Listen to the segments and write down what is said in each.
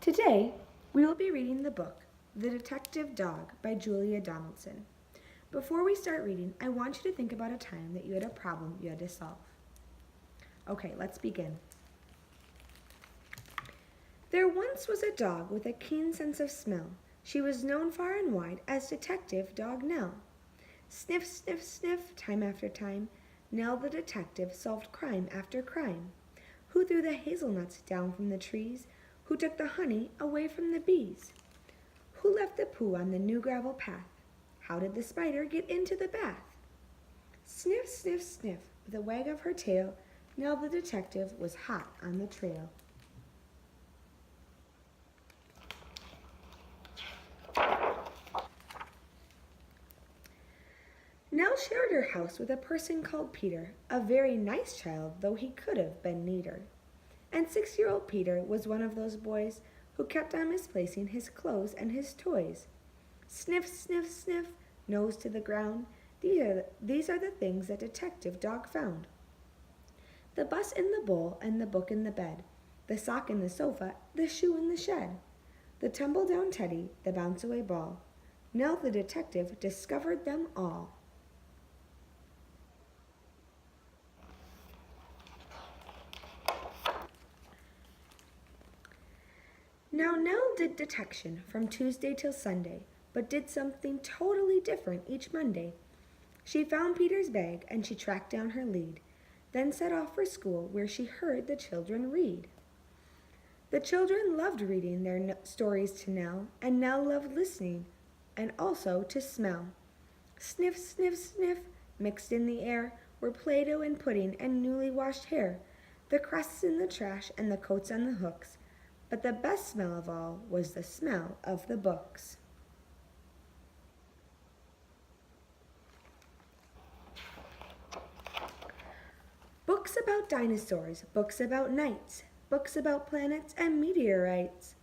Today, we will be reading the book, The Detective Dog by Julia Donaldson. Before we start reading, I want you to think about a time that you had a problem you had to solve. Okay, let's begin. There once was a dog with a keen sense of smell. She was known far and wide as Detective Dog Nell. Sniff, sniff, sniff, time after time, Nell the detective solved crime after crime. Who threw the hazelnuts down from the trees? Who took the honey away from the bees? Who left the poo on the new gravel path? How did the spider get into the bath? Sniff, sniff, sniff, with a wag of her tail, Nell the detective was hot on the trail. Nell shared her house with a person called Peter, a very nice child, though he could have been neater. And 6-year-old Peter was one of those boys who kept on misplacing his clothes and his toys. Sniff, sniff, sniff, nose to the ground. These are the things that Detective Dog found. The bus in the bowl and the book in the bed, the sock in the sofa, the shoe in the shed, the tumble-down teddy, the bounce-away ball. Nell the detective discovered them all. Now, Nell did detection from Tuesday till Sunday, but did something totally different each Monday. She found Peter's bag and she tracked down her lead, then set off for school where she heard the children read. The children loved reading their stories to Nell, and Nell loved listening and also to smell. Sniff, sniff, sniff, mixed in the air were Play-Doh and pudding and newly washed hair, the crusts in the trash and the coats on the hooks. But the best smell of all was the smell of the books. Books about dinosaurs, books about knights, books about planets and meteorites,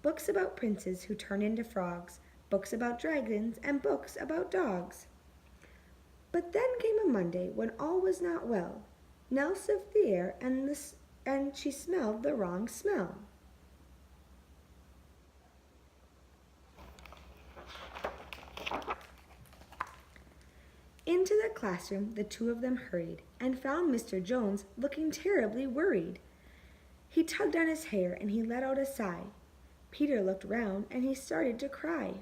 books about princes who turn into frogs, books about dragons, and books about dogs. But then came a Monday when all was not well. Nell sniffed the air and she smelled the wrong smell. Into the classroom the two of them hurried and found Mr. Jones looking terribly worried. He tugged on his hair and he let out a sigh. Peter looked round and he started to cry.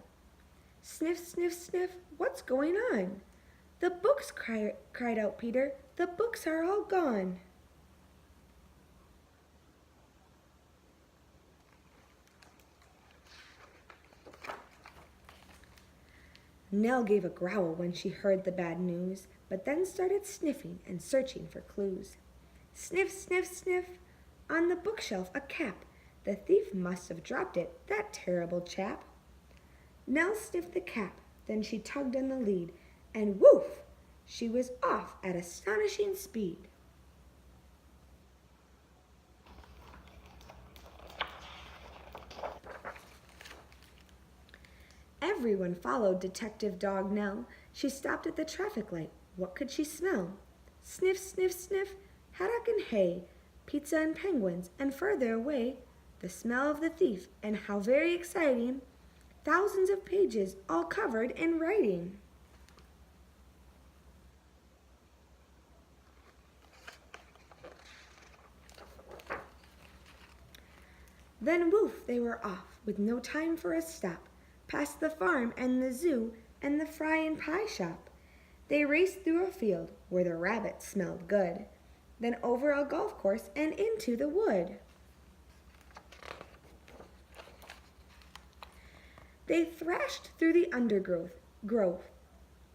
Sniff, sniff, sniff, what's going on? The books, cried out Peter. The books are all gone. Nell gave a growl when she heard the bad news, but then started sniffing and searching for clues. Sniff, sniff, sniff, on the bookshelf a cap. The thief must have dropped it, that terrible chap. Nell sniffed the cap, then she tugged on the lead, and woof! She was off at astonishing speed. Everyone followed Detective Dog Nell. She stopped at the traffic light. What could she smell? Sniff, sniff, sniff, haddock and hay, pizza and penguins, and further away, the smell of the thief, and how very exciting, thousands of pages all covered in writing. Then woof, they were off, with no time for a stop, past the farm and the zoo and the fry and pie shop. They raced through a field where the rabbits smelled good, then over a golf course and into the wood. They thrashed through the undergrowth,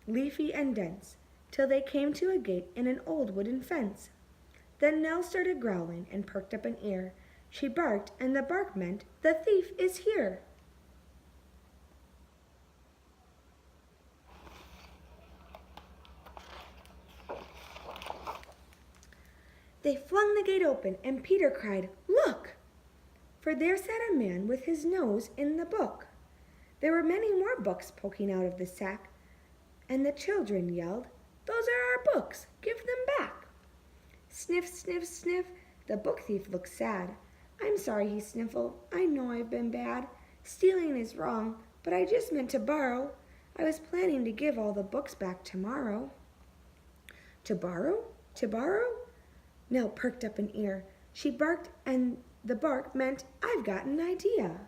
leafy and dense, till they came to a gate in an old wooden fence. Then Nell started growling and perked up an ear. She barked, and the bark meant, the thief is here. They flung the gate open, and Peter cried, "Look!" For there sat a man with his nose in the book. There were many more books poking out of the sack, and the children yelled, "Those are our books! Give them back!" Sniff, sniff, sniff, the book thief looked sad. I'm sorry, he sniffled. I know I've been bad. Stealing is wrong, but I just meant to borrow. I was planning to give all the books back tomorrow. To borrow? To borrow? Nell perked up an ear. She barked, and the bark meant, I've got an idea.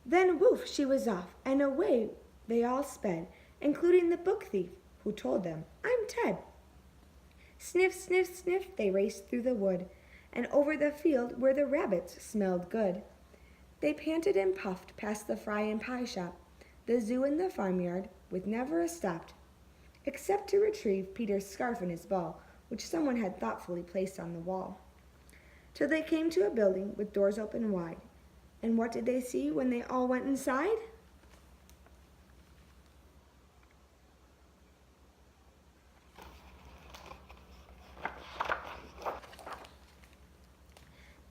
Then woof, she was off, and away they all sped, including the book thief, who told them, I'm Ted. Sniff, sniff, sniff, they raced through the wood, and over the field where the rabbits smelled good. They panted and puffed past the fry and pie shop, the zoo and the farmyard, with never a stop, except to retrieve Peter's scarf and his ball, which someone had thoughtfully placed on the wall. Till they came to a building with doors open wide. And what did they see when they all went inside?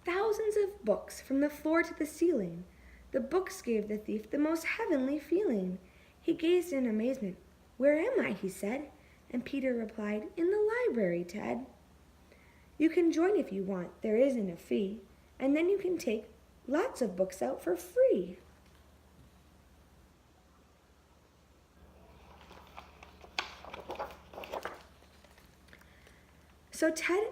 Thousands of books from the floor to the ceiling. The books gave the thief the most heavenly feeling. He gazed in amazement. Where am I? He said. And Peter replied, In the library, Ted. You can join if you want. There isn't a fee. And then you can take lots of books out for free. So Ted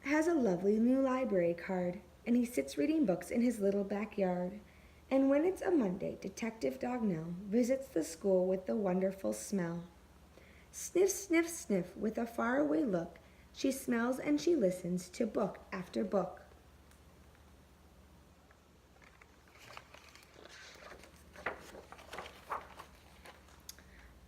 has a lovely new library card, and he sits reading books in his little backyard. And when it's a Monday, Detective Dog Nell visits the school with the wonderful smell. Sniff, sniff, sniff, with a faraway look, she smells and she listens to book after book.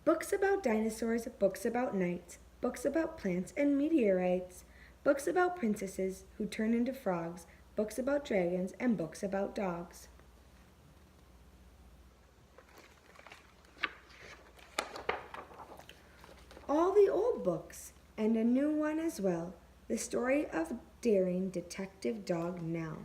Books about dinosaurs, books about knights, books about plants and meteorites, books about princesses who turn into frogs, books about dragons, and books about dogs. All the old books, and a new one as well, the story of daring Detective Dog Nell.